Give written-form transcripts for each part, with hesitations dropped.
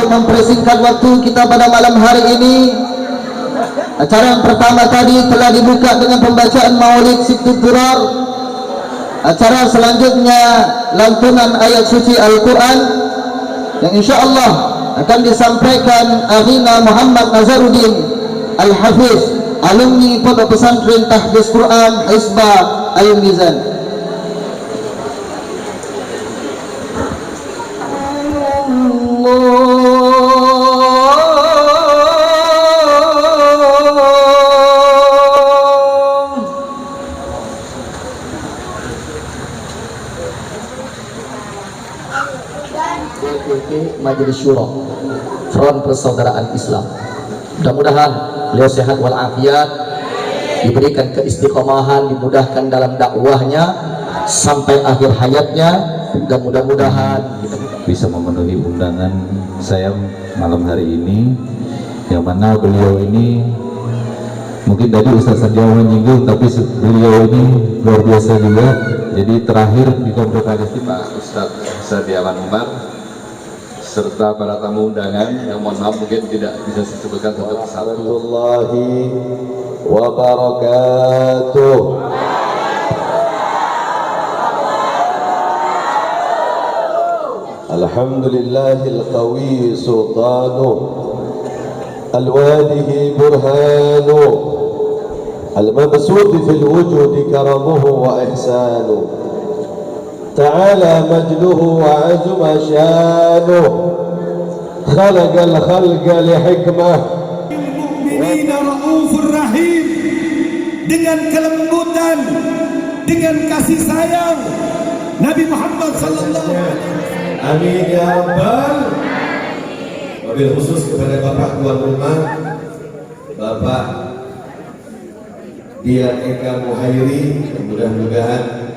mempersingkat waktu kita pada malam hari ini, acara yang pertama tadi telah dibuka dengan pembacaan Maulid Sittut Durar. Acara selanjutnya lantunan ayat suci Al-Quran yang insyaAllah akan disampaikan Akhina Muhammad Nazaruddin Al-Hafiz, alumni Pondok Pesantren Tahfiz Quran Hizbah Al-Mizan. Majelis Syuro Front Persaudaraan Islam, mudah-mudahan beliau sehat walafiat, diberikan keistiqomahan, dimudahkan dalam dakwahnya sampai akhir hayatnya, dan mudah-mudahan bisa memenuhi undangan saya malam hari ini, yang mana beliau ini mungkin tadi Ustaz Sandiaga menyinggung, tapi beliau ini luar biasa juga. Jadi terakhir di konferensi Pak Ustaz Sandiaga Umar serta para tamu undangan yang mohon maaf mungkin tidak bisa disebutkan satu persatu. Warahmatullahi wabarakatuh. Alhamdulillahil qawi sultanu, al-wadihi burhanu, al-mabsut fil wujudi karamuhu wa ihsanu. تعالى مجده وعزم شانه خلق الخلق لحكمة. Mu'minina Raufur Rahim, dengan kelembutan, dengan kasih sayang Nabi Muhammad sallallahu alaihi wasallam. Amin ya rabbal. Wabil khusus kepada Bapak tuan rumah, Bapak Dian Eka Muhairi, mudah-mudahan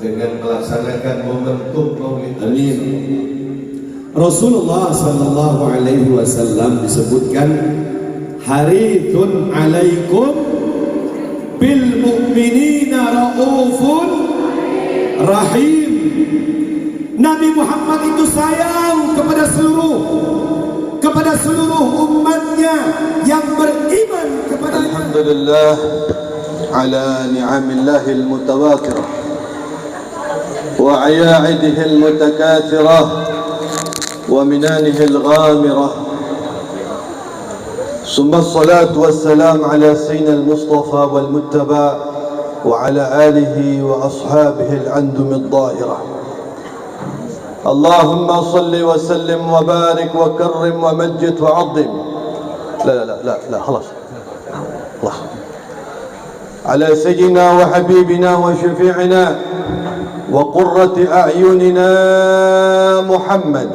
dengan melaksanakan momentum Maulid. Amin. Rasulullah sallallahu alaihi wasallam disebutkan harithun alaikum bil mu'minina raufun rahim. Nabi Muhammad itu sayang kepada seluruh umatnya yang beriman kepada. Alhamdulillah ala ni'amillahil mutawatirah وعياعده المتكاثرة ومنانه الغامرة، ثم الصلاة والسلام على سيدنا المصطفى والمتبع وعلى آله وأصحابه الأندم الظاهرة. اللهم صل وسلم وبارك وكرم ومجد وعظم. لا لا لا لا خلاص الله على سيدنا وحبيبنا وشفيعنا وقرة أعيننا محمد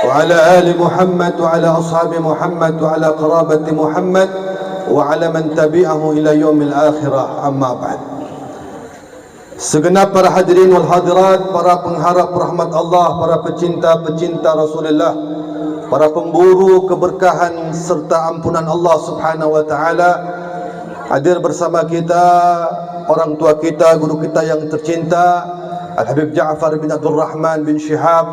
وعلى آل محمد وعلى أصحاب محمد وعلى قرابة محمد وعلى من تبعه إلى يوم الآخرة. أما بعد. Segenap para hadirin wal hadirat, para pengharap rahmat Allah, para pecinta-pecinta Rasulullah, para pemburu keberkahan serta ampunan Allah Subhanahu wa taala, hadir bersama kita orang tua kita, guru kita yang tercinta Al-Habib Ja'far bin Abdul Rahman bin Shihab.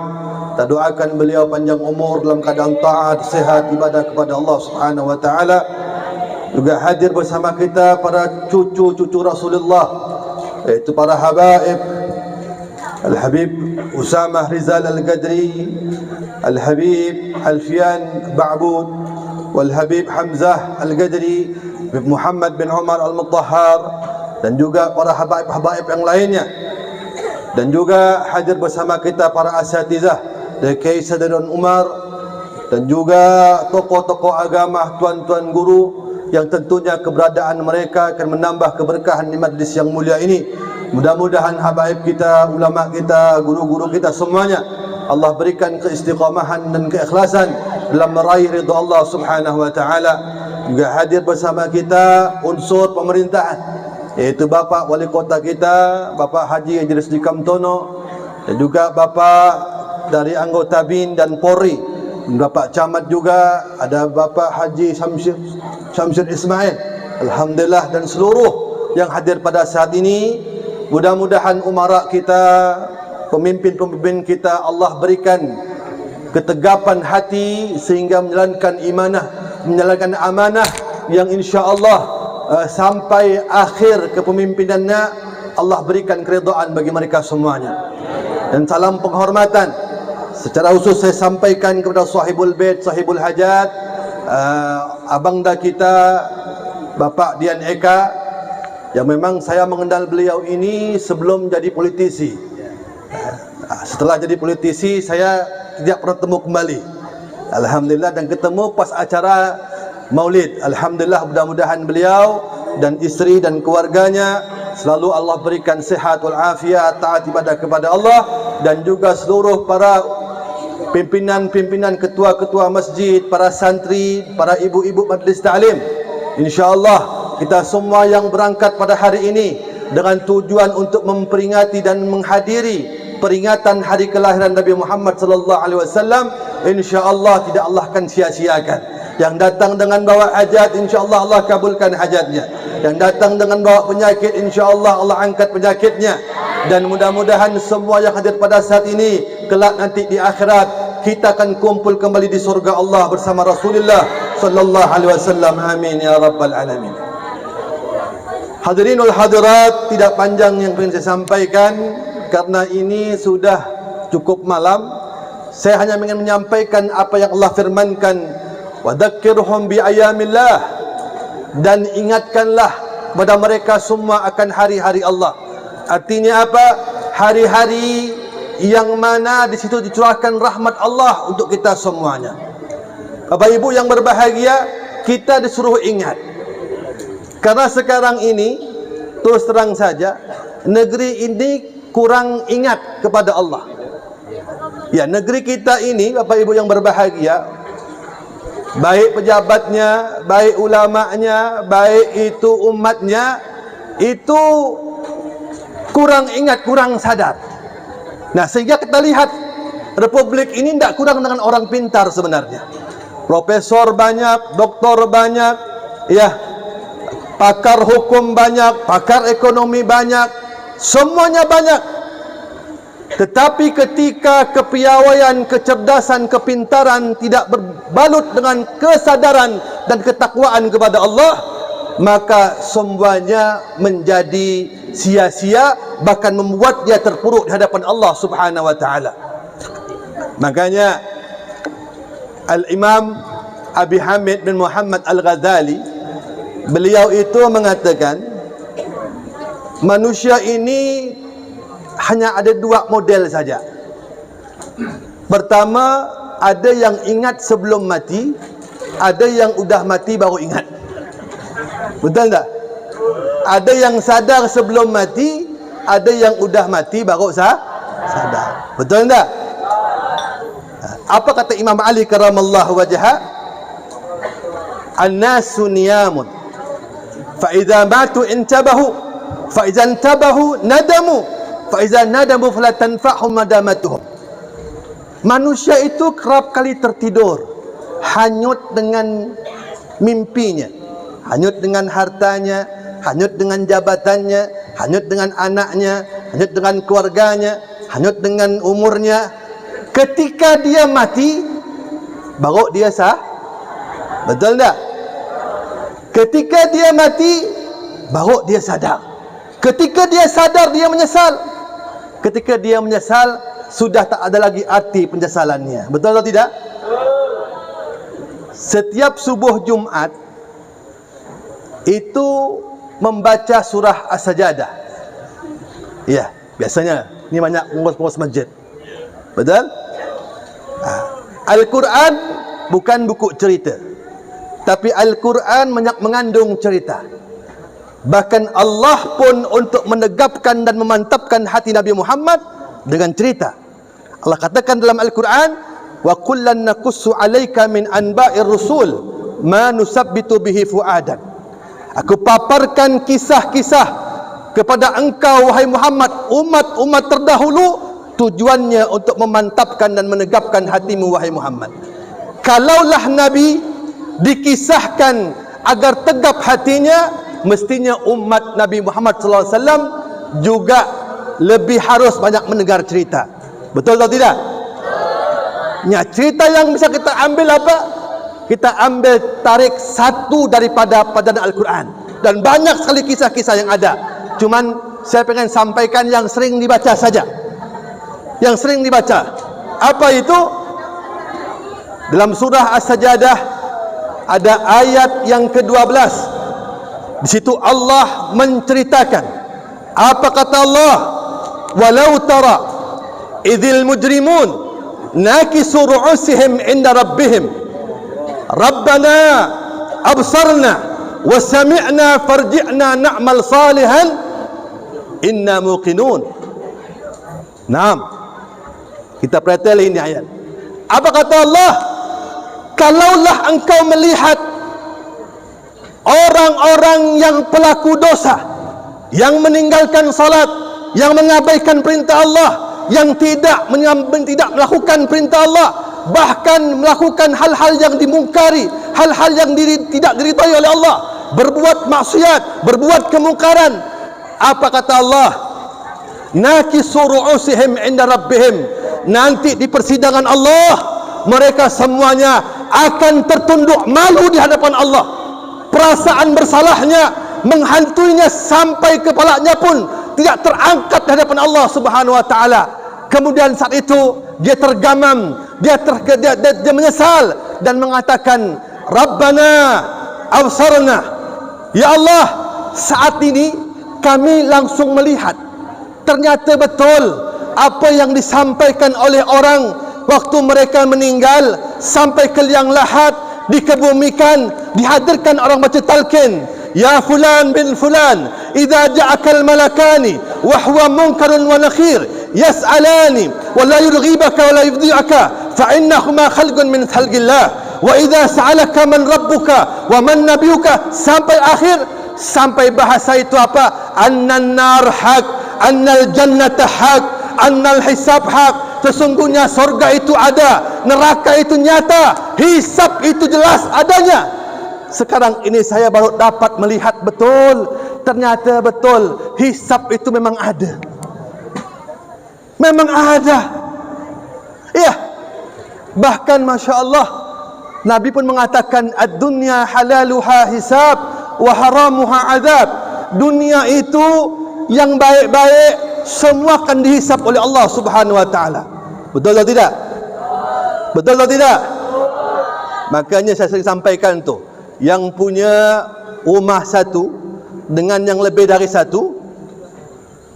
Kita doakan beliau panjang umur dalam keadaan taat, sehat, ibadah kepada Allah Subhanahu wa taala. Juga hadir bersama kita para cucu-cucu Rasulullah, yaitu para habaib, Al-Habib Usamah Rizal Al-Qadri, Al-Habib Alfian Ba'bud, Wal-Habib Hamzah Al-Qadri, Habib Muhammad bin Umar Al-Mutahhar, dan juga para habaib-habaib yang lainnya. Dan juga hadir bersama kita para asatizah dari Kiai Sadrun Umar, dan juga tokoh-tokoh agama, tuan-tuan guru, yang tentunya keberadaan mereka akan menambah keberkahan di majlis yang mulia ini. Mudah-mudahan habaib kita, ulama kita, guru-guru kita semuanya Allah berikan keistiqamahan dan keikhlasan dalam meraih ridha Allah Subhanahu wa taala. Juga hadir bersama kita unsur pemerintahan, yaitu Bapak Wali Kota kita, Bapak Haji Idris Dikamtono, dan juga Bapak dari anggota BIN dan Polri, Bapak Camat juga, ada Bapak Haji Syamsir Ismail, alhamdulillah, dan seluruh yang hadir pada saat ini. Mudah-mudahan umara kita, pemimpin-pemimpin kita, Allah berikan ketegapan hati sehingga menjalankan amanah yang insya-Allah sampai akhir kepemimpinannya Allah berikan keridhaan bagi mereka semuanya. Dan salam penghormatan secara khusus saya sampaikan kepada sahibul bait, sahibul hajat, abangda kita Bapak Dian Eka, yang memang saya mengenal beliau ini sebelum jadi politisi. Setelah jadi politisi saya tidak pernah temu kembali, alhamdulillah, dan ketemu pas acara Maulid. Alhamdulillah, mudah-mudahan beliau dan istri dan keluarganya selalu Allah berikan sehat wal afiat, taat ibadah kepada Allah, dan juga seluruh para pimpinan-pimpinan, ketua-ketua masjid, para santri, para ibu-ibu majlis ta'lim. InsyaAllah kita semua yang berangkat pada hari ini dengan tujuan untuk memperingati dan menghadiri peringatan hari kelahiran Nabi Muhammad sallallahu alaihi wasallam, insyaallah tidak Allah akan sia-siakan. Yang datang dengan bawa hajat, insyaallah Allah kabulkan hajatnya. Yang datang dengan bawa penyakit, insyaallah Allah angkat penyakitnya. Dan mudah-mudahan semua yang hadir pada saat ini kelak nanti di akhirat kita akan kumpul kembali di surga Allah bersama Rasulullah sallallahu alaihi wasallam. Amin ya rabbal alamin. Hadirinul hadirat, tidak panjang yang ingin saya sampaikan karena ini sudah cukup malam. Saya hanya ingin menyampaikan apa yang Allah firmankan, wa dzakkirhum bi ayamillah, dan ingatkanlah kepada mereka semua akan hari-hari Allah. Artinya apa? Hari-hari yang mana di situ dicurahkan rahmat Allah untuk kita semuanya. Bapak Ibu yang berbahagia, kita disuruh ingat. Karena sekarang ini, terus terang saja, negeri ini kurang ingat kepada Allah. Ya, negeri kita ini, Bapak Ibu yang berbahagia, baik pejabatnya, baik ulamanya, baik itu umatnya, itu kurang ingat, kurang sadar. Nah, sehingga kita lihat republik ini tidak kurang dengan orang pintar sebenarnya. Profesor banyak, doktor banyak, ya, pakar hukum banyak, pakar ekonomi banyak, semuanya banyak. Tetapi ketika kepiawaian, kecerdasan, kepintaran tidak berbalut dengan kesadaran dan ketakwaan kepada Allah, maka semuanya menjadi sia-sia, bahkan membuat dia terpuruk di hadapan Allah Subhanahu wa taala. Makanya Al-Imam Abi Hamid bin Muhammad Al-Ghazali, beliau itu mengatakan manusia ini hanya ada dua model saja. Pertama, ada yang ingat sebelum mati, ada yang udah mati baru ingat. Betul tak? Ada yang sadar sebelum mati, ada yang udah mati baru sadar. Betul tak? Apa kata Imam Ali karamallahu wajhah? An-nasu niyamun, fa idza matu intabahu, fa idza intabahu nadamu, fa idza nadamu fala tanfa'hum nadamatuhum. Manusia itu kerap kali tertidur, hanyut dengan mimpinya, hanyut dengan hartanya, hanyut dengan jabatannya, hanyut dengan anaknya, hanyut dengan keluarganya, hanyut dengan umurnya. Ketika dia mati, baru dia sah. Betul tak? Ketika dia mati, baru dia sadar. Ketika dia sadar, dia menyesal. Ketika dia menyesal, sudah tak ada lagi arti penyesalannya. Betul atau tidak? Setiap subuh Jumat itu membaca surah As-Sajadah. Ya, biasanya ini banyak pengurus-pengurus masjid. Betul? Al-Quran bukan buku cerita, tapi Al-Quran mengandung cerita. Bahkan Allah pun untuk menegapkan dan memantapkan hati Nabi Muhammad dengan cerita. Allah katakan dalam Al-Quran, wa kullan naqussu 'alaika min anba'ir rusul ma nusabbitu bihi fu'adan. Aku paparkan kisah-kisah kepada engkau wahai Muhammad, umat-umat terdahulu, tujuannya untuk memantapkan dan menegapkan hatimu wahai Muhammad. Kalaulah Nabi dikisahkan agar tegap hatinya, mestinya umat Nabi Muhammad SAW juga lebih harus banyak mendengar cerita. Betul atau tidak? Ya, cerita yang bisa kita ambil apa? Kita ambil tarik satu daripada padanan Al-Quran. Dan banyak sekali kisah-kisah yang ada. Cuman saya pengen sampaikan yang sering dibaca saja. Yang sering dibaca. Apa itu? Dalam surah As-Sajadah ada ayat yang ke-12. Di situ Allah menceritakan apa kata Allah, walau tara idzil mujrimun nakisu ru'usihim inda rabbihim rabbana absarna wa sami'na farji'na na'mal salihan inna muqinun. Naam, kita perhatikan ini ayat. Apa kata Allah? Kalaulah engkau melihat orang-orang yang pelaku dosa, yang meninggalkan salat, yang mengabaikan perintah Allah, yang tidak melakukan perintah Allah, bahkan melakukan hal-hal yang dimungkari, hal-hal yang tidak diridhai oleh Allah, berbuat maksiat, berbuat kemungkaran. Apa kata Allah? Nakisu ru'usihim inda rabbihim. Nanti di persidangan Allah, mereka semuanya akan tertunduk malu di hadapan Allah. Perasaan bersalahnya menghantuinya sampai kepalanya pun tidak terangkat di hadapan Allah Subhanahu wa taala. Kemudian saat itu dia tergamam, dia menyesal dan mengatakan, Rabbana absarna. Ya Allah, saat ini kami langsung melihat, ternyata betul apa yang disampaikan oleh orang waktu mereka meninggal sampai ke liang lahat, dikebumikan, dihadirkan orang baca talqin, ya fulan bin fulan, idza ja'aka al-malakani wa huwa munkarun wa nakhir yas'alani wa la yurghibaka wa la yufdhi'aka fa innahuma khalqun min khalqillah wa idza sa'alaka man rabbuka wa man nabiyuka, sampai akhir, sampai bahasa itu apa? Annan nar haq, annal jannata haq, annal hisab haq. Sesungguhnya sorga itu ada, neraka itu nyata, hisab itu jelas adanya. Sekarang ini saya baru dapat melihat betul, ternyata betul hisab itu memang ada. Memang ada. Iya. Bahkan Masya Allah, Nabi pun mengatakan ad-dunya halaluha hisab wa haramuha azab. Dunia itu yang baik-baik semua akan dihisab oleh Allah Subhanahu wa taala. Betul atau tidak? Betul atau tidak? Makanya saya sering sampaikan tu, yang punya rumah satu dengan yang lebih dari satu,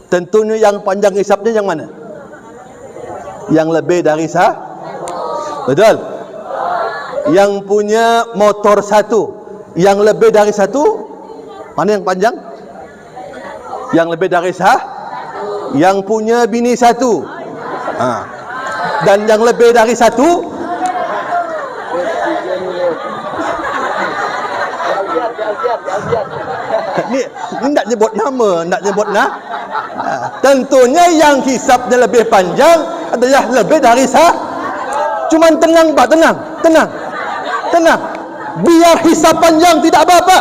tentunya yang panjang hisabnya yang mana? Yang lebih dari satu. Betul? Yang punya motor satu, yang lebih dari satu, mana yang panjang? Yang lebih dari satu. Yang punya bini satu, dan yang lebih dari satu, ni tak nyebut nama, tak nyebut tentunya yang hisabnya lebih panjang adalah lebih dari satu. Cuman tenang Pak, tenang. Biar hisab panjang tidak apa-apa.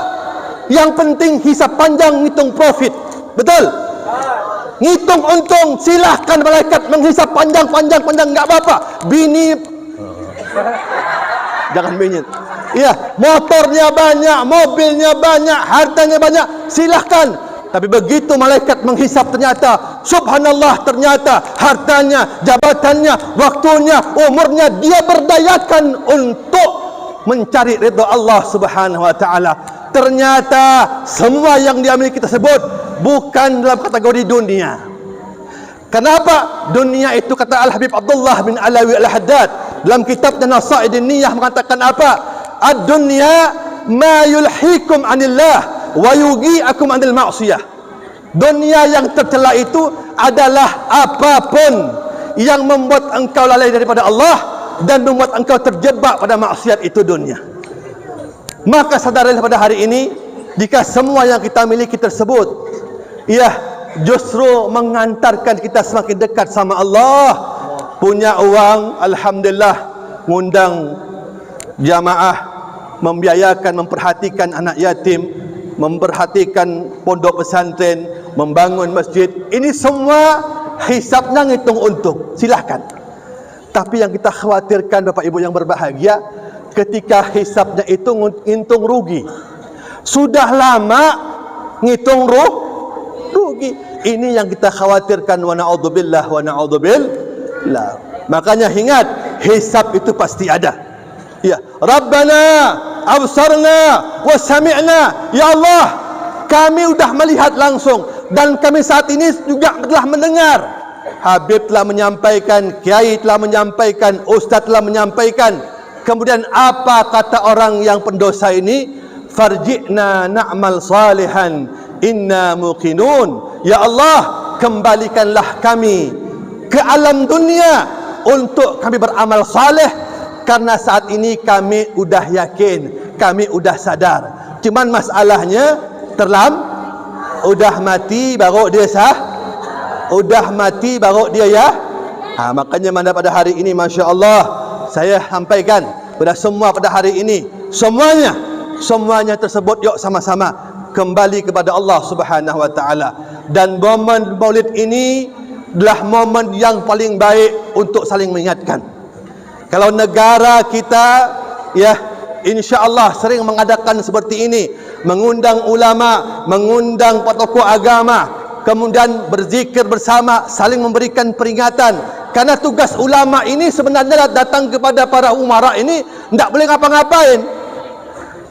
Yang penting hisab panjang ngitung profit. Betul? Ngitung untung, silahkan malaikat menghisap panjang enggak apa-apa. Bini jangan bini. Iya, motornya banyak, mobilnya banyak, hartanya banyak, silahkan. Tapi begitu malaikat menghisap, ternyata subhanallah, ternyata hartanya, jabatannya, waktunya, umurnya dia berdayakan untuk mencari ridha Allah Subhanahu wa taala. Ternyata semua yang dia miliki tersebut bukan dalam kategori dunia. Kenapa? Dunia itu, kata Al-Habib Abdullah bin Alawi Al-Haddad dalam kitabnya Nasaidin Niyah, mengatakan apa? Ad-dunya ma yulhikum anillah wa yugi'akum anil ma'siyah. Dunia yang tercela itu adalah apapun yang membuat engkau lalai daripada Allah dan membuat engkau terjebak pada maksiat, itu dunia. Maka sadarilah pada hari ini, jika semua yang kita miliki tersebut justru mengantarkan kita semakin dekat sama Allah. Punya uang, alhamdulillah, ngundang jamaah, membiayakan, memperhatikan anak yatim, memperhatikan pondok pesantren, membangun masjid. Ini semua hisabnya ngitung untung, silahkan. Tapi yang kita khawatirkan, Bapak Ibu yang berbahagia, ketika hisabnya itu ngitung rugi. Sudah lama ngitung rugi. Ini yang kita khawatirkan. Wa na'udzubillah wa na'udzubillah. Makanya ingat, hisab itu pasti ada. Ya, Rabbana absarna wa sami'na. Ya Allah, kami sudah melihat langsung dan kami saat ini juga telah mendengar. Habib telah menyampaikan, kiai telah menyampaikan, ustaz telah menyampaikan. Kemudian apa kata orang yang pendosa ini? Farji'na na'mal salihan inna muqinun. Ya Allah, kembalikanlah kami ke alam dunia untuk kami beramal saleh, karena saat ini kami udah yakin, kami udah sadar. Cuman masalahnya udah mati baru dia udah mati baru dia makanya mana pada hari ini, Masya Allah, saya sampaikan pada semua pada hari ini, semuanya tersebut, yuk sama-sama kembali kepada Allah Subhanahu wa taala. Dan momen Maulid ini adalah momen yang paling baik untuk saling mengingatkan. Kalau negara kita insya-Allah sering mengadakan seperti ini, mengundang ulama, mengundang tokoh agama, kemudian berzikir bersama, saling memberikan peringatan. Karena tugas ulama ini sebenarnya datang kepada para umara ini tidak boleh ngapa-ngapain,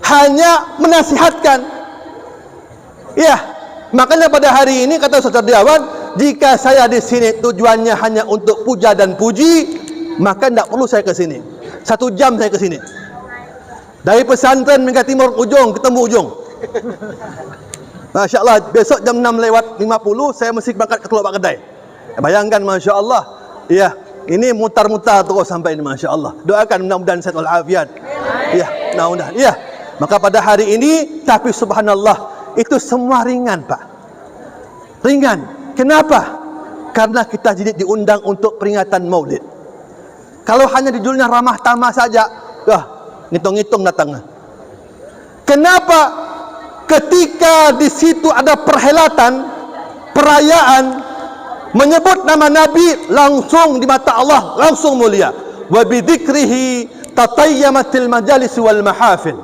hanya menasihatkan. Makanya pada hari ini kata Ustaz Dardiawan, jika saya di sini tujuannya hanya untuk puja dan puji, maka tidak perlu saya ke sini. 1 jam saya ke sini. Dari pesantren hingga timur ujung, ketemu ujung. Masya Allah, besok jam 6:50 saya mesti berangkat ke Teluk Kedai. Bayangkan, Masya Allah. Ini mutar-mutar terus sampai ini, Masya Allah. Doakan mudah-mudahan sehat walafiat. Mudah-mudahan. Maka pada hari ini, tapi subhanallah, itu semua ringan, Pak. Ringan. Kenapa? Karena kita jadi diundang untuk peringatan Maulid. Kalau hanya di judulnya ramah tamah saja, ngitung-ngitung datangnya. Kenapa? Ketika di situ ada perhelatan, perayaan, menyebut nama Nabi, langsung di mata Allah langsung mulia. Wa bidzikrihi tatayyamatil majalis wal mahafil.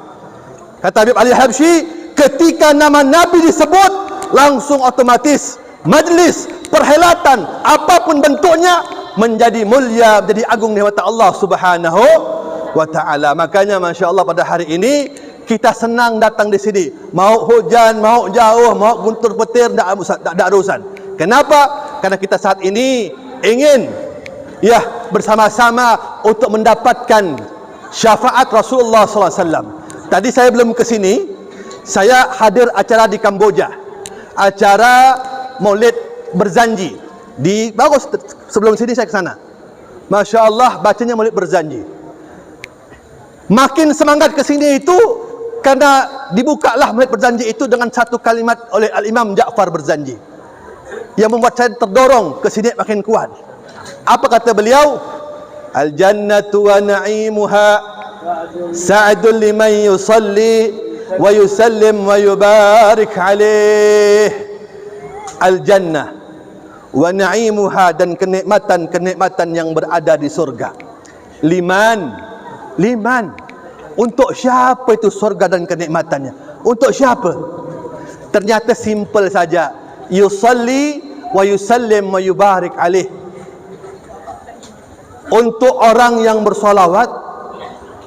Kata Habib Ali Habsyi, ketika nama Nabi disebut, langsung otomatis majlis, perhelatan, apapun bentuknya, menjadi mulia, menjadi agung di mata Allah Subhanahu wa taala. Makanya Masya Allah pada hari ini kita senang datang di sini. Mau hujan, mau jauh, mau guntur petir, tidak ada urusan. Kenapa? Karena kita saat ini ingin bersama-sama untuk mendapatkan syafaat Rasulullah SAW. Tadi saya belum ke sini, saya hadir acara di Kamboja, acara Maulid Berzanji. Bagus, sebelum sini saya ke sana. Masya Allah, bacanya Maulid Berzanji. Makin semangat ke sini itu karena dibukalah Maulid Berzanji itu dengan satu kalimat oleh Al-Imam Ja'far Berzanji yang membuat saya terdorong ke sini makin kuat. Apa kata beliau? Al-jannatu wa na'imuha sa'adun liman yusalli wa yusallim wa yubarik alaih. Al-jannah wa na'imuha, dan kenikmatan yang berada di surga. Liman. Untuk siapa itu surga dan kenikmatannya? Untuk siapa? Ternyata simple saja. Yusalli wa yusallim wa yubarik alaih. Untuk orang yang bersolawat,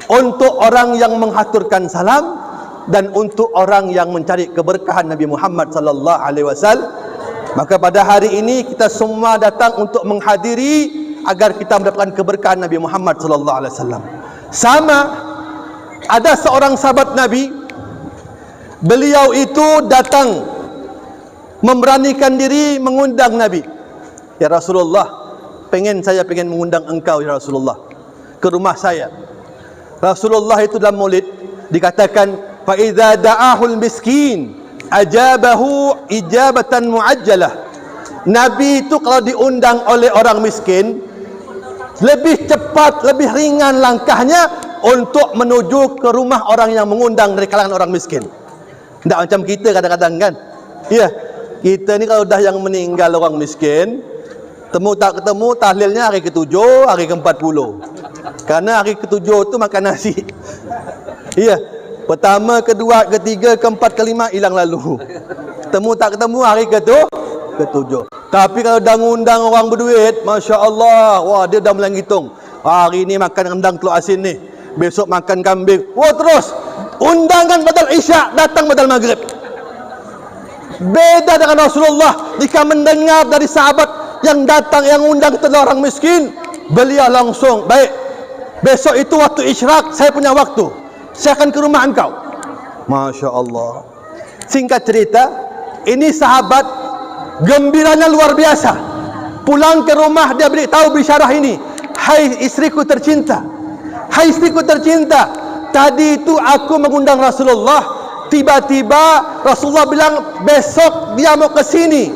untuk orang yang menghaturkan salam, dan untuk orang yang mencari keberkahan Nabi Muhammad sallallahu alaihi wasallam. Maka pada hari ini kita semua datang untuk menghadiri agar kita mendapatkan keberkahan Nabi Muhammad sallallahu alaihi wasallam. Sama ada seorang sahabat Nabi, beliau itu datang memberanikan diri mengundang Nabi. Ya Rasulullah, saya pengen mengundang engkau ya Rasulullah ke rumah saya. Rasulullah itu dalam maulid dikatakan fa idza da'ahul miskin ajabahu ijabatan muajjalah. Nabi itu kalau diundang oleh orang miskin, lebih cepat, lebih ringan langkahnya untuk menuju ke rumah orang yang mengundang dari kalangan orang miskin. Tidak macam kita kadang-kadang kan. Ya, kita ni kalau dah yang meninggal orang miskin, temu tak ketemu, tahlilnya hari ke-7, hari ke-40. Karena hari ke-7 tu makan nasi. Ya, pertama, kedua, ketiga, keempat, kelima hilang lalu. Ketemu tak ketemu hari ke-7. Tapi kalau dah ngundang orang berduit, Masya Allah, wah dia dah mulai ngitung. Hari ni makan rendang telur asin ni, besok makan kambing. Wah terus, undangan badal isyak, datang badal maghrib. Beda dengan Rasulullah. Jika mendengar dari sahabat yang datang, yang undang kepada orang miskin, beliau langsung, baik, besok itu waktu isyraq, saya punya waktu, saya akan ke rumah engkau. Masya Allah. Singkat cerita, ini sahabat gembiranya luar biasa. Pulang ke rumah dia beritahu bisyarah ini, hai istriku tercinta, hai istriku tercinta, tadi itu aku mengundang Rasulullah, tiba-tiba Rasulullah bilang besok dia mau ke sini.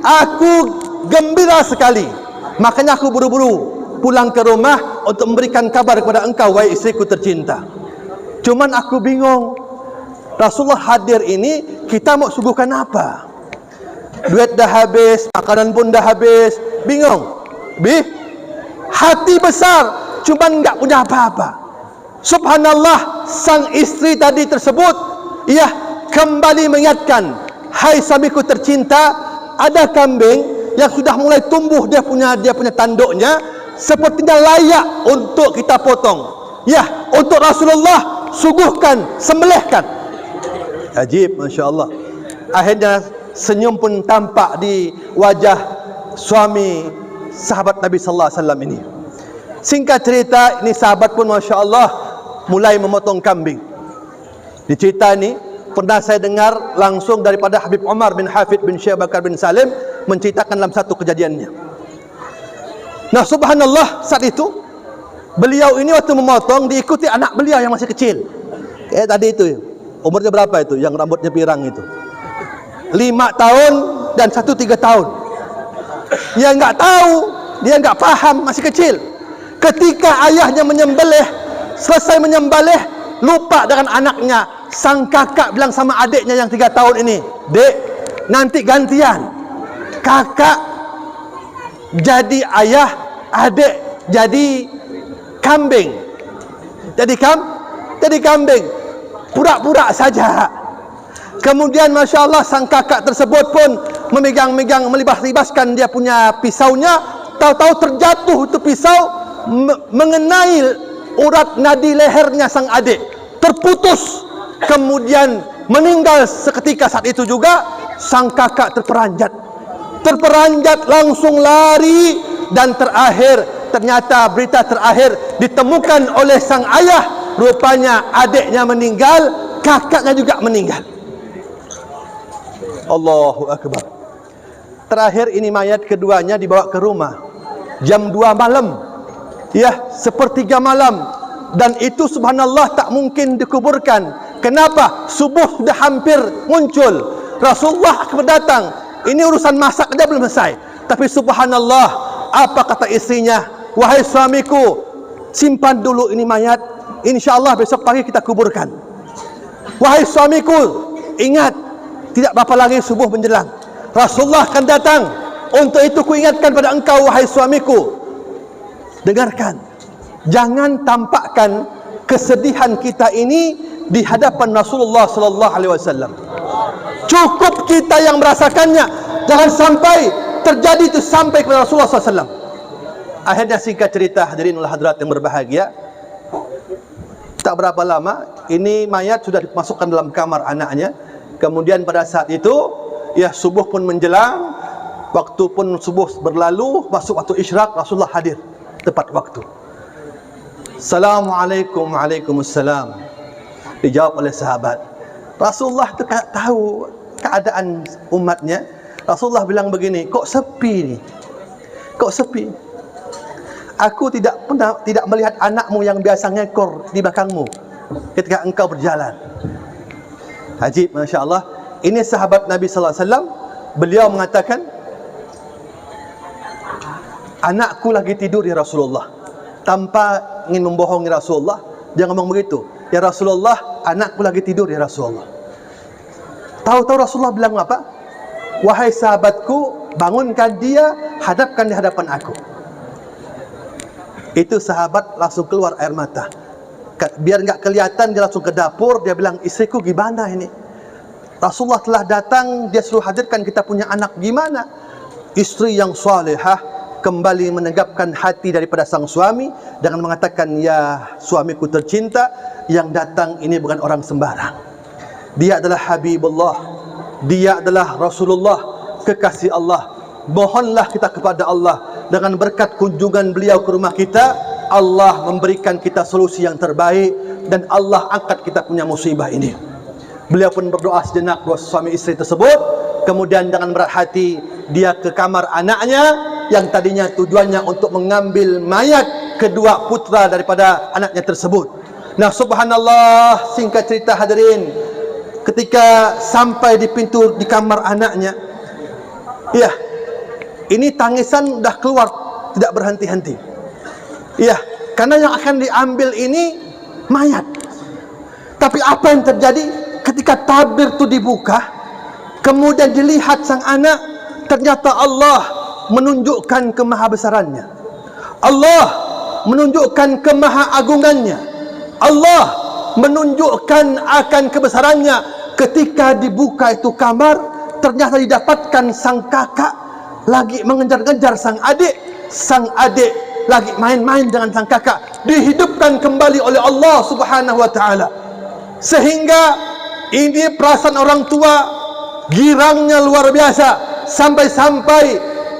Aku gembira sekali, makanya aku buru-buru pulang ke rumah untuk memberikan kabar kepada engkau, wahai istriku tercinta. Cuman aku bingung, Rasulullah hadir ini, kita mau suguhkan apa? Duit dah habis, makanan pun dah habis, bingung. Hati besar, cuman enggak punya apa-apa. Subhanallah, sang istri tadi tersebut, ia kembali mengingatkan, hai suamiku tercinta, ada kambing yang sudah mulai tumbuh dia punya tanduknya, sepertinya layak untuk kita potong. Ya, untuk Rasulullah suguhkan, sembelihkan. Ajib, Masya Allah. Akhirnya senyum pun tampak di wajah suami sahabat Nabi sallallahu alaihi wasallam ini. Singkat cerita, ini sahabat pun Masya Allah mulai memotong kambing. Di cerita ini pernah saya dengar langsung daripada Habib Umar bin Hafid bin Syekh Bakar bin Salim menceritakan dalam satu kejadiannya. Nah subhanallah, saat itu beliau ini waktu memotong diikuti anak beliau yang masih kecil. Kayak tadi itu, umurnya berapa itu yang rambutnya pirang itu? 5 tahun dan 1 3 tahun. Dia enggak tahu, dia enggak paham, masih kecil. Ketika ayahnya menyembelih, selesai menyembelih, lupa dengan anaknya. Sang kakak bilang sama adiknya yang 3 tahun ini, "Dek, nanti gantian. Kakak jadi ayah, adik jadi kambing." Jadi kambing. Pura-pura saja. Kemudian Masya Allah, sang kakak tersebut pun memegang-megang, melibas-libaskan dia punya pisaunya. Tahu-tahu terjatuh itu pisau mengenai urat nadi lehernya sang adik, terputus. Kemudian meninggal seketika saat itu juga. Sang kakak terperanjat langsung lari, dan ternyata berita terakhir ditemukan oleh sang ayah, rupanya adiknya meninggal, kakaknya juga meninggal. Allahu Akbar. Terakhir ini mayat keduanya dibawa ke rumah jam 2 malam, ya, 1/3 malam, dan itu subhanallah tak mungkin dikuburkan. Kenapa? Subuh sudah hampir muncul, Rasulullah akan datang. Ini urusan masak aja belum selesai, tapi subhanallah, apa kata istrinya? Wahai suamiku, simpan dulu ini mayat, insyaallah besok pagi kita kuburkan. Wahai suamiku, ingat, tidak berapa lagi subuh menjelang, Rasulullah akan datang. Untuk itu kuingatkan pada engkau, wahai suamiku, dengarkan, jangan tampakkan kesedihan kita ini di hadapan Rasulullah sallallahu alaihi wasallam. Cukup kita yang merasakannya. Jangan sampai terjadi itu sampai kepada Rasulullah SAW. Akhirnya singkat cerita, hadirin wal hadirat yang berbahagia, tak berapa lama ini mayat sudah dimasukkan dalam kamar anaknya. Kemudian pada saat itu ya subuh pun menjelang, waktu pun subuh berlalu, masuk waktu isyraq, Rasulullah hadir tepat waktu. Assalamualaikum. Waalaikumsalam. Dijawab oleh sahabat. Rasulullah itu tahu keadaan umatnya. Rasulullah bilang begini, kok sepi ni? Kok sepi? Aku tidak melihat anakmu yang biasa ngekor di belakangmu ketika engkau berjalan. Ajib, Masya Allah. Ini sahabat Nabi sallallahu alaihi wasallam. Beliau mengatakan, anakku lagi tidur ya Rasulullah. Tanpa ingin membohongi Rasulullah, dia ngomong begitu, ya Rasulullah, anakku lagi tidur ya Rasulullah. Tahu-tahu Rasulullah bilang apa? Wahai sahabatku, bangunkan dia, hadapkan di hadapan aku. Itu sahabat langsung keluar air mata. Biar enggak kelihatan, dia langsung ke dapur. Dia bilang, istriku gimana ini? Rasulullah telah datang, dia suruh hadirkan kita punya anak. Gimana? Istri yang salihah kembali menegapkan hati daripada sang suami dengan mengatakan, ya suamiku tercinta, yang datang ini bukan orang sembarang. Dia adalah Habibullah, dia adalah Rasulullah, kekasih Allah. Mohonlah kita kepada Allah, dengan berkat kunjungan beliau ke rumah kita, Allah memberikan kita solusi yang terbaik dan Allah angkat kita punya musibah ini. Beliau pun berdoa sejenak, dua suami istri tersebut. Kemudian dengan berat hati dia ke kamar anaknya yang tadinya tujuannya untuk mengambil mayat kedua putra daripada anaknya tersebut. Nah, subhanallah, singkat cerita hadirin, ketika sampai di pintu di kamar anaknya, ya, ini tangisan dah keluar tidak berhenti-henti. Ya, karena yang akan diambil ini mayat. Tapi apa yang terjadi ketika tabir itu dibuka, kemudian dilihat sang anak, ternyata Allah menunjukkan kemahabesarannya. Allah menunjukkan kemahaagungannya. Allah menunjukkan akan kebesarannya. Ketika dibuka itu kamar, ternyata didapatkan sang kakak lagi mengejar-ngejar sang adik lagi main-main dengan sang kakak, dihidupkan kembali oleh Allah Subhanahu wa taala. Sehingga ini perasaan orang tua, girangnya luar biasa, sampai-sampai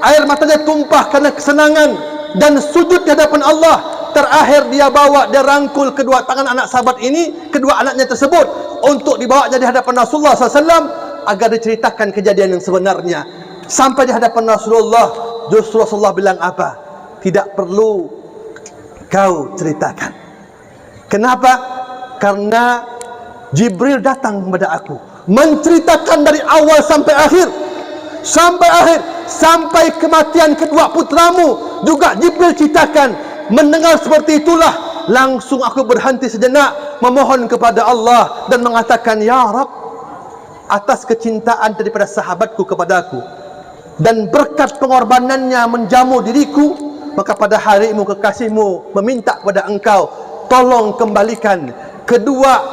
air matanya tumpah karena kesenangan dan sujud di hadapan Allah. Terakhir dia rangkul kedua tangan anak sahabat ini, kedua anaknya tersebut, untuk dibawa jadi hadapan Rasulullah SAW agar diceritakan kejadian yang sebenarnya. Sampai di hadapan Rasulullah, justru Rasulullah bilang apa? Tidak perlu kau ceritakan. Kenapa? Karena Jibril datang kepada aku, menceritakan dari awal sampai akhir, sampai kematian kedua putramu juga Jibril ceritakan. Mendengar seperti itulah, langsung aku berhenti sejenak, memohon kepada Allah dan mengatakan, ya Rabb, atas kecintaan daripada sahabatku kepadaku dan berkat pengorbanannya menjamu diriku, maka pada harimu kekasihmu meminta kepada engkau, tolong kembalikan kedua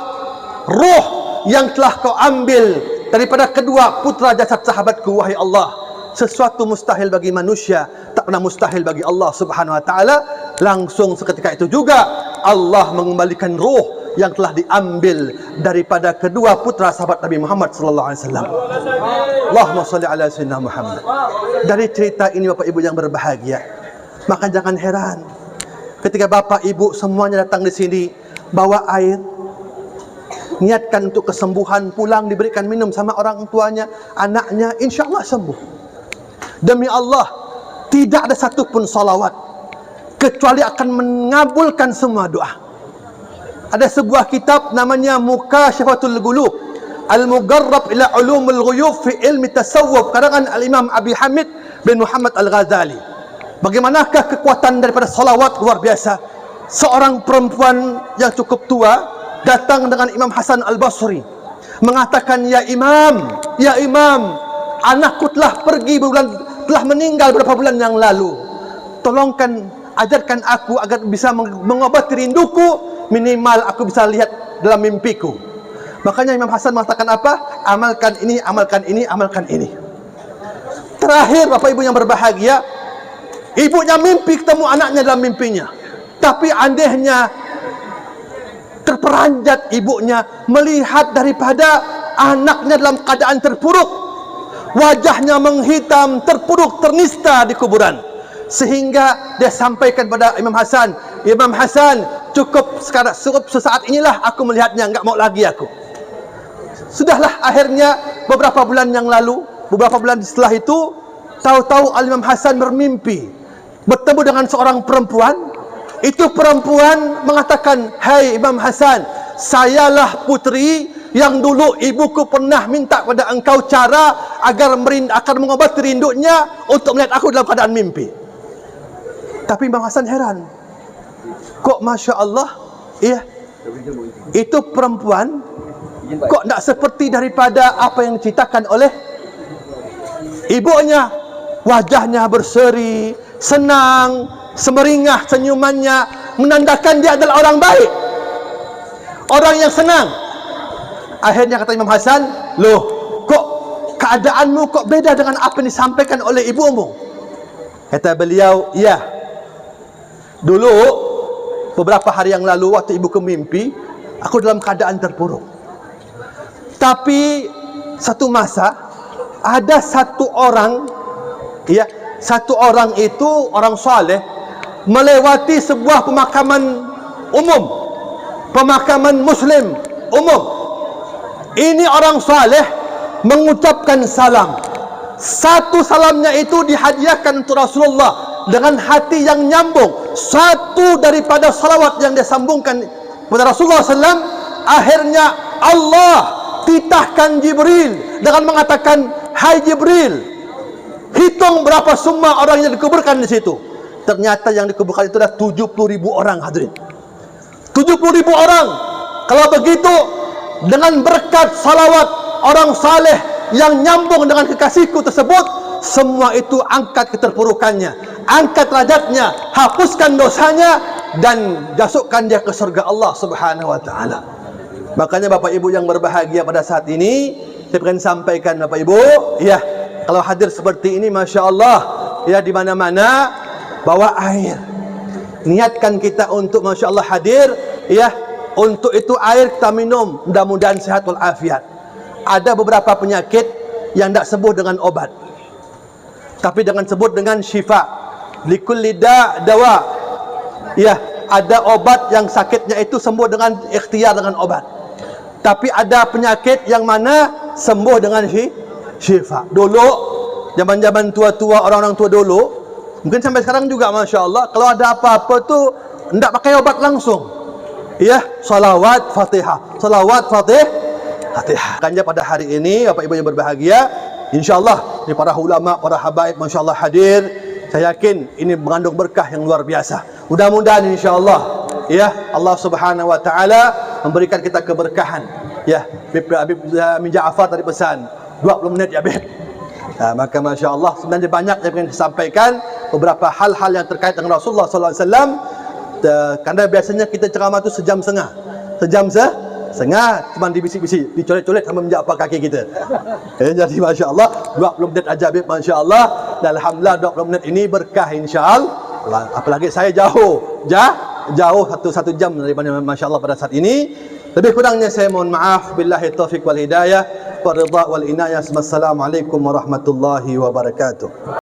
roh yang telah kau ambil daripada kedua putra jasad sahabatku. Wahai Allah, sesuatu mustahil bagi manusia, tak pernah mustahil bagi Allah Subhanahu wa taala. Langsung seketika itu juga Allah mengembalikan roh yang telah diambil daripada kedua putra sahabat Nabi Muhammad sallallahu alaihi wasallam. Allahumma shalli ala sayyidina Muhammad. Dari cerita ini Bapak Ibu yang berbahagia, maka jangan heran ketika Bapak Ibu semuanya datang di sini bawa air, niatkan untuk kesembuhan, pulang diberikan minum sama orang tuanya, anaknya, insyaallah sembuh. Demi Allah, tidak ada satupun salawat kecuali akan mengabulkan semua doa. Ada sebuah kitab namanya Mukashafatul Ghulub, Al-Mugarrab ila Ulumul Ghuyub fi Ilmi Tasawuf, karangan Al-Imam Abi Hamid bin Muhammad Al-Ghazali. Bagaimanakah kekuatan daripada salawat luar biasa. Seorang perempuan yang cukup tua datang dengan Imam Hasan Al-Basri, mengatakan, ya Imam, anakku telah meninggal beberapa bulan yang lalu. Tolongkan, ajarkan aku agar bisa mengobati rinduku, minimal aku bisa lihat dalam mimpiku. Makanya Imam Hasan mengatakan apa? Amalkan ini, amalkan ini, amalkan ini. Terakhir Bapak Ibu yang berbahagia, ibunya mimpi ketemu anaknya dalam mimpinya. Tapi andainya terperanjat ibunya melihat daripada anaknya dalam keadaan terpuruk, wajahnya menghitam, terpuruk, ternista di kuburan. Sehingga dia sampaikan pada Imam Hasan, Imam Hasan, cukup sekarang, cukup sesaat inilah aku melihatnya, enggak mau lagi aku. Sudahlah, akhirnya beberapa bulan yang lalu, beberapa bulan setelah itu, tahu-tahu Imam Hasan bermimpi bertemu dengan seorang perempuan. Itu perempuan mengatakan, hai Imam Hasan, sayalah putri yang dulu ibuku pernah minta kepada engkau cara agar akan mengobati rindunya untuk melihat aku dalam keadaan mimpi. Tapi Imam Hasan heran, kok Masya Allah, iya, itu perempuan kok tidak seperti daripada apa yang diceritakan oleh ibunya. Wajahnya berseri, senang, semeringah senyumannya, menandakan dia adalah orang baik, orang yang senang. Akhirnya kata Imam Hasan, loh, kok keadaanmu kok beda dengan apa yang disampaikan oleh ibumu? Kata beliau, iya, dulu beberapa hari yang lalu waktu ibuku mimpi, aku dalam keadaan terpuruk. Tapi satu masa ada satu orang, ya, satu orang itu orang saleh melewati sebuah pemakaman umum, pemakaman muslim umum. Ini orang saleh mengucapkan salam. Satu salamnya itu dihadiahkan untuk Rasulullah dengan hati yang nyambung. Satu daripada salawat yang dia sambungkan kepada Rasulullah SAW, akhirnya Allah titahkan Jibril dengan mengatakan, hai Jibril, hitung berapa semua orang yang dikuburkan di situ. Ternyata yang dikuburkan itu adalah 70.000 orang, hadirin. 70.000 orang. Kalau begitu, dengan berkat salawat orang saleh yang nyambung dengan kekasihku tersebut, semua itu angkat keterpurukannya, angkat derajatnya, hapuskan dosanya, dan masukkan dia ke surga Allah Subhanahu wa taala. Makanya Bapak Ibu yang berbahagia pada saat ini, saya ingin sampaikan Bapak Ibu, ya, kalau hadir seperti ini, Masya Allah, ya, di mana-mana bawa air. Niatkan kita untuk Masya Allah hadir, ya, untuk itu air kita minum, mudah-mudahan sehat walafiat. Ada beberapa penyakit yang tidak sembuh dengan obat, tapi dengan sebut dengan syifa. Likulli dawa. Ya, ada obat yang sakitnya itu sembuh dengan ikhtiar dengan obat. Tapi ada penyakit yang mana sembuh dengan syifa. Dulu, zaman-zaman tua-tua, orang-orang tua dulu, mungkin sampai sekarang juga, Masya Allah, kalau ada apa-apa tu tidak pakai obat langsung. Ya, salawat Fatihah, salawat Fatihah. Makanya pada hari ini, Bapak Ibu yang berbahagia, insya-Allah, ini para ulama, para habaib, Masya Allah hadir. Saya yakin ini mengandung berkah yang luar biasa. Mudah-mudahan insya-Allah, ya, Allah Subhanahu wa taala memberikan kita keberkahan. Ya, Habib Amin Ja'far tadi pesan 20 menit ya, Habib. Nah, maka Masya Allah, sebenarnya banyak yang ingin disampaikan, beberapa hal-hal yang terkait dengan Rasulullah SAW. Karena biasanya kita ceramah itu sejam setengah, cuma dibisik-bisik, dicolet-colet sama menjapa kaki kita. Jadi Masya Allah, 20 menit aja, Habib, Masya Allah. Dan Alhamdulillah 20 menit ini berkah insya-Allah. Apalagi saya jauh satu jam daripada Masya Allah pada saat ini. Lebih kurangnya saya mohon maaf. Billahi taufiq wal hidayah, wa ridha wal inayah. Assalamualaikum warahmatullahi wabarakatuh.